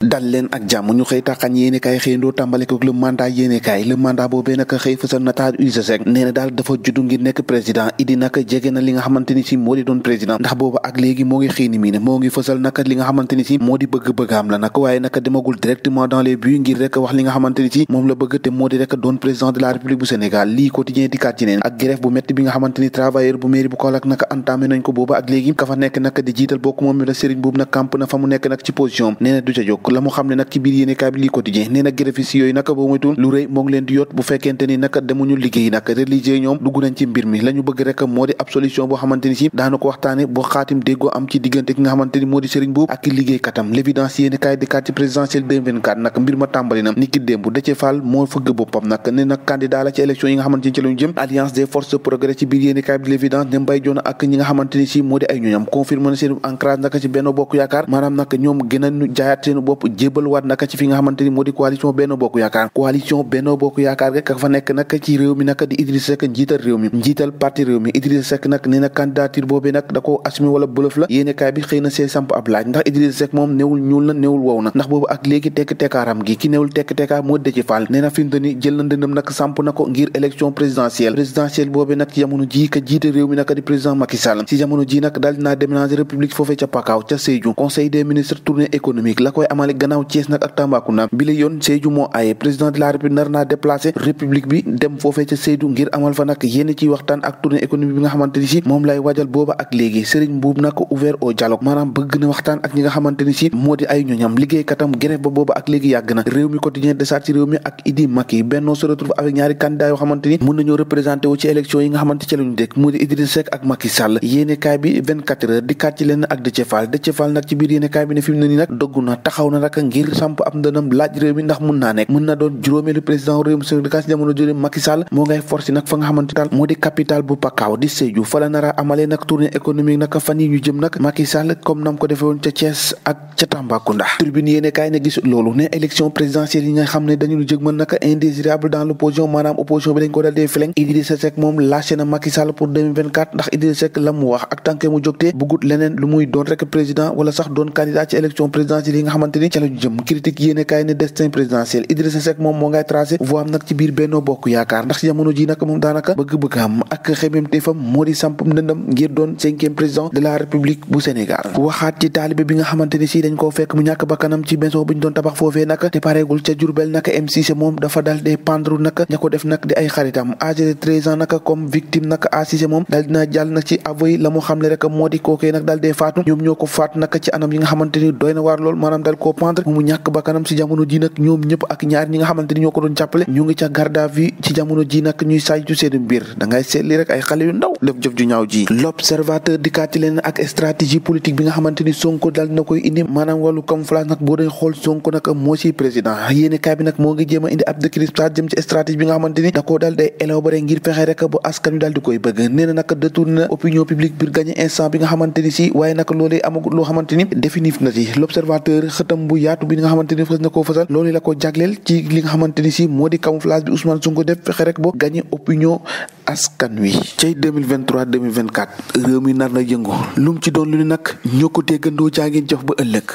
dal leen ak jàmm ñu xëy taxañ yéene kaay xëyndoo tàmbale ko le mandat yéene kaay le mandat boobee nag xëy fësal nataal Idrissa Seck nee na daal dafa juddu ngir nekk président Idi nag jege na li nga xamante ni si moo di doon président ndax booba ak léegi moo ngi xëy ni mii ne moo ngi fësal nag li nga xamante ni si moo di bëgg-bëggaam la nag waaye nag demagul directement dans les buts ngir rek wax li nga xamante ni si moom la bëgg te moo di rek doon président de la république bu Sénégal lii quotidien di kat ci neen ak grève bu métti bi nga xamante ni travailleur bu mairie bu Kaolack nag entamé nañ ko booba ak léegi ka fa nekk nag di jiital bokk moom mi la Serigne boobu nag camp na fa mu nekk nag ci position nee na du ca jóg la mu xam ne nag ci biir yéene kaay bi lii quotidien nee na greffistes yooyu nag boo moytul lu rëy moo ngi leen di yot bu fekkente ni nag demuñu liggéey nag religieux ñoom dugg nañ ci mbir mi la ñu bëgg rek moo di ab solution boo xamante ni si daana ko waxtaane boo xaatim déggoo am ci diggante ki nga xamante ni moo di Serigne boobu ak ki liggéey katam l'évidence yéene kaay di kat ci présidentielle 2024 nag mbir ma tàmbali na ni ki démb Déthié Fall moo fëgg boppam nag ne nag candidat la ci élection yi nga xamante ni ci lañu jëm alliance des forces de progrès ci biir yéene kaay bi l'évidence ne Mbaye Dione ak ñi nga xamante ni si moo di ay ñoñam confirmé na seen ancrage nag ci Benno Bokk Yaakaar maanaam nag ñoom gën a jaayaat seen bopp jébal waat nag ci fi nga xamante ni moo di coalition Benno Bokk Yaakaar rek fa nekk nag ci réew mi nag di Idrissa Seck njiital réew mi njiital parti réew mi Idrissa Seck nag nee na candidature boobee nag da ko assumé wala bëlëf la yéene kaay bi xëy na see samp ab laaj ndax Idrissa Seck moom néewul ñuul na néewul wow na ndax boobu ak léegi tekk-tekkaaram gi ki néewul tekk-tekkaar moo Déthié Fall nee na fi mu ni jël na ndëndam nag samp na ko ngir élection présidentielle boobee nag ci jamono ji ka jiite réew mi nag di président Macky Sall ci jamono ji nag daal dinaa déménager république foofee ca Pakaaw ca Sédhiou conseil des ministres tournée économique la koy amale gannaaw Thiès nag ak Tambacounda bi la yoon Sédhiou moo aaye président de la république nar naa déplacé république bi dem foofee ca Sédhiou ngir amal fa nag yénn ciy waxtaan ak tournée économique bi nga xamante ni si moom lay wajal booba ak léegi Serigne Mboup nag ouvert au dialogue maanaam bëgg na waxtaan ak ñi nga xamante ni si moo di ay ñoñam liggéey katam grève ba booba ak léegi yàgg na réew mi quotidien desaat ci réew mi ak Idi Macky Benno se retrouve avec ñaari candidats yoo xamante ni mën nañoo représenté wu ci élection yi nga xamante ci lañu dëkk mu di Idrissa Seck ak Macky Sall yéene kaay bi 24 heures di kat ci leen ak Déthié Fall nag ci biir yéene kaay bi ne fi mu ne nii nag doggu na taxaw na nag ngir samp ab ndënam laaj réew mi ndax mun naa nekk mën na doon juróomeelu président réew mi Sénégal ci jamono jooju Macky Sall moo ngay forcé nag fa nga xamante daal moo di capital bu Pakaaw di Sédhiou fa la nara amalee nag tournée économique nag fan yi ñu jëm nag Macky Sall comme nam ko defee woon ca Thiès ak ca Tambacounda tribune yéene kaay ne gis loolu ne élection présidentielle yi nga xam ne dañu jëg mën nag indésirable dans l'opposition maanaam opposition bi dañ ko dal dee fileng Idrissa Seck moom lâché na Macky Sall pour 2024 ndax Idrissa Seck la mu wax ak tànke mu jógtee bëggut leneen lu muy doon rek président wala sax doon candidat ci élection présidentielle yi nga xamante ni ca la ñu jëm critique yéene kaay ne destin présidentiel Idrissa Seck moom moo ngay tracé voie am nag ci biir Benno Bokk Yaakaar ndax jamono ji nag moom daanaka bëgg-bëggam ak xemmeemteefam moo di sampam ndëndam ngir doon 5e président de la république bu Sénégal waxaat ci taalibe bi nga xamante ni si dañ koo fekk mu ñàkk bakkanam ci maison bu ñu doon tabax foofee nag te pareegul ca Diourbel nag M6 moom dafa dal dee pendre nag ña ko def nag di ay xaritam âgé de 13 ans nag comme victime nag A6 moom daal dina jàll nag ci avoué la mu xamle rek moo di kookee nag daal dee faatu ñoom ñoo ko faatu nag ci anam yi nga xamante ni doy na waar lool maanaam dal koo pendre mu ñàkk bakkanam si jamono ji nag ñoom ñëpp ak ñaar ñi nga xamante ni ñoo ko doon jàppale ñu ngi ca garde à vue ci jamono ji nag ñuy saytu seen mbir da ngay seetli rek ay xale yu ndaw def jëf ju ñaaw ji l'observateur di kaati leen ak stratégie politique bi nga xamante ni Sonko daal dina koy indi maanaam wàllu camouflage nag boo doon xool Sonko nag moo ci président yéene kaay bi nag moo ngi jéem a indi ab décryptage jëm ci stratégie bi nga xamante ni da koo daal day élaboré ngir fexe rek bu askan wi daal di koy bëgg nee na nag détourné na opinion publique bi gagné instant bi nga xamante ni si waaye nag loolee amagut loo xamante ni définitif na ci l'observateur xëtam bu yaatu bi nga xamante ni fës na koo fësal loolu la ko jagleel ci li nga xamante ni si moo di camouflage bi Ousmane Sonko def fexe rek bo gagné opinion askan wi cay 2023 2024 réew mi nar na yëngu lum ci doon lu ni nag ñoo ko déggandoo jaa ngeen jëf ba ëllëg